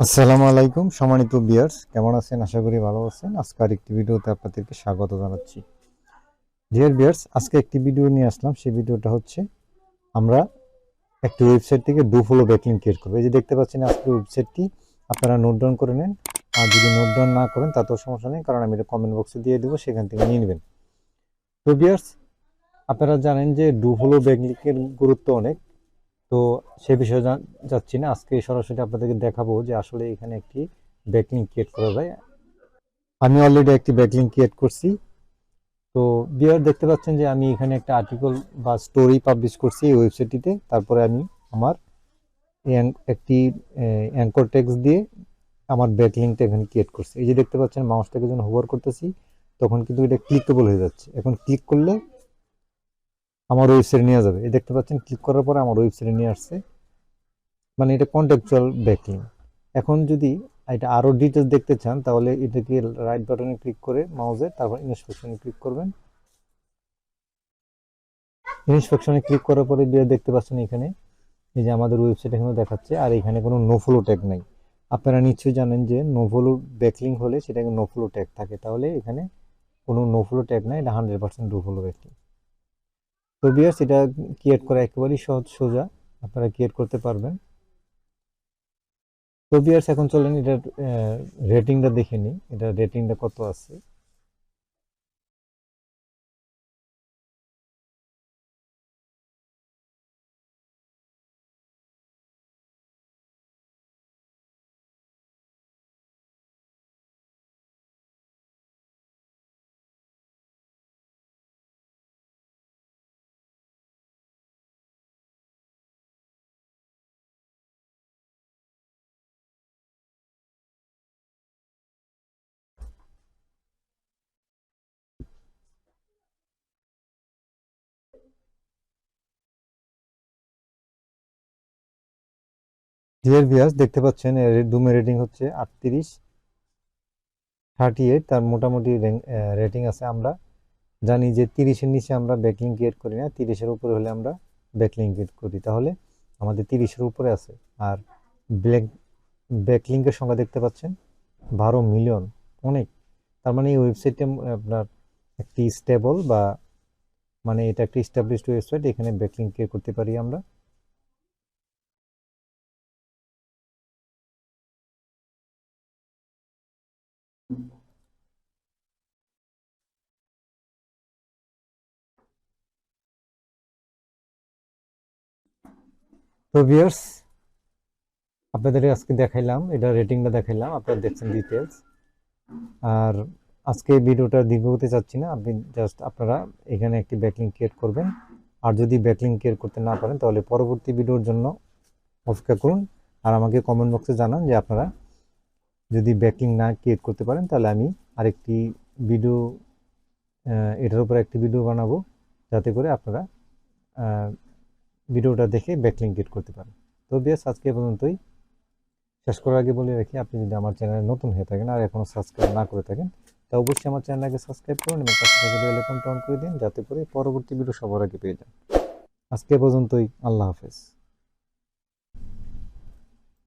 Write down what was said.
আসসালামু আলাইকুম সম্মানিত ভিউয়ার্স, কেমন আছেন? আশা করি ভালো আছেন। আজকে আরেকটি ভিডিওতে আপনাদেরকে স্বাগত জানাচ্ছি। ডিয়ার ভিউয়ার্স, আজকে একটি ভিডিও নিয়ে আসলাম। সেই ভিডিওটা হচ্ছে আমরা একটি ওয়েবসাইট থেকে ডু ফলো ব্যাকলিংক ক্রিয়েট করব। এই যে দেখতে পাচ্ছেন আজকে ওয়েবসাইটটি, আপনারা নোট ডাউন করে নেন। আর যদি নোট ডাউন না করেন তাতেও সমস্যা নেই, কারণ আমি এটা কমেন্ট বক্সে দিয়ে দেবো, সেখান থেকে নিয়ে নেবেন। তো ভিউয়ার্স, আপনারা জানেন যে ডু ফলো ব্যাকলিংকের গুরুত্ব অনেক। তো সে বিষয়ে যাচ্ছি না, আজকে সরাসরি আপনাদেরকে দেখাবো যে আসলে এখানে একটি ব্যাকলিংক ক্রিয়েট করা যায়। আমি অলরেডি একটি ব্যাকলিংক ক্রিয়েট করছি। তো ভিউয়ার দেখতে পাচ্ছেন যে আমি এখানে একটা আর্টিকেল বা স্টোরি পাবলিশ করছি এই ওয়েবসাইটটিতে। তারপরে আমি আমার একটি অ্যাঙ্কর টেক্সট দিয়ে আমার ব্যাকলিংকটা এখানে ক্রিয়েট করছি। এই যে দেখতে পাচ্ছেন মাউসটাকে যখন হোভার করতেছি তখন কিন্তু এটা ক্লিকেবল হয়ে যাচ্ছে। এখন ক্লিক করলে আমার ওয়েবসাইটে নিয়ে যাবে। এই দেখতে পাচ্ছেন ক্লিক করার পরে আমার ওয়েবসাইটে নিয়ে আসছে, মানে এটা কন্টেক্সচুয়াল ব্যাকলিংক। এখন যদি এটা আরও ডিটেলস দেখতে চান তাহলে এটাকে রাইট বাটনে ক্লিক করে মাউসে, তারপর ইনস্ট্রাকশনে ক্লিক করবেন। ইনস্ট্রাকশনে ক্লিক করার পরে দেখতে পাচ্ছেন এখানে এই যে আমাদের ওয়েবসাইট এখানে দেখাচ্ছে, আর এখানে কোনো নো ফলো ট্যাগ নাই। আপনারা নিশ্চয়ই জানেন যে নো ফলো ব্যাকলিংক হলে সেটাকে নো ফলো ট্যাগ থাকে, তাহলে এখানে কোনো নো ফলো ট্যাগ নাই, এটা 100% নো ফলো ব্যাকলিংক। তো ভিউয়ার্স, এটা ক্রিয়েট করা একেবারেই সহজ সোজা, আপনারা ক্রিয়েট করতে পারবেন। তো ভিউয়ার্স, এখন চলেন এটার রেটিংটা দেখে নিই, এটা রেটিংটা কত আছে। ডিয়ার ভিউয়ার্স, দেখতে পাচ্ছেন ডুমের রেটিং হচ্ছে 38, তার মোটামুটি রেটিং আছে। আমরা জানি যে 30-এর নিচে আমরা ব্যাকলিংক ক্রিয়েট করি না, 30-এর উপরে হলে আমরা ব্যাকলিংক ক্রিয়েট করি, তাহলে আমাদের 30-এর উপরে আছে। আর ব্ল্যাক ব্যাকলিংকের সংখ্যা দেখতে পাচ্ছেন 12 মিলিয়ন, অনেক। তার মানে এই ওয়েবসাইটটা আপনার একটি স্টেবল বা মানে এটা একটি এস্টাবলিশড ওয়েবসাইট, এখানে ব্যাকলিংক ক্রিয়েট করতে পারি আমরা। তো ভিউয়ার্স, আপনাদের আজকে দেখাইলাম, এটা রেটিংটা দেখাইলাম, আপনারা দেখছেন ডিটেলস। আর আজকে ভিডিওটা দীর্ঘ হতে চাচ্ছি না, আপনি জাস্ট আপনারা এখানে একটি ব্যাকলিংক ক্রিয়েট করবেন। আর যদি ব্যাকলিংক ক্রিয়েট করতে না পারেন তাহলে পরবর্তী ভিডিওর জন্য অপেক্ষা করুন, আর আমাকে কমেন্ট বক্সে জানান যে আপনারা যদি ব্যাকলিংক না ক্রিয়েট করতে পারেন তাহলে আমি আরেকটি ভিডিও, এটার উপর একটি ভিডিও বানাবো, যাতে করে আপনারা ভিডিওটা দেখে ব্যাকলিংক ক্রিয়েট করতে পারেন। তো বেশ, আজকে এ পর্যন্তই। শেষ করার আগে বলে রাখি, আপনি যদি আমার চ্যানেলে নতুন হয়ে থাকেন আর এখনও সাবস্ক্রাইব না করে থাকেন, তা অবশ্যই আমার চ্যানেলকে সাবস্ক্রাইব করুন এবং পাশে থাকা বেল আইকনটা অন করে দিন, যাতে করে পরবর্তী ভিডিও সবার আগে পেয়ে যান। আজকে এ পর্যন্তই। আল্লাহ হাফেজ।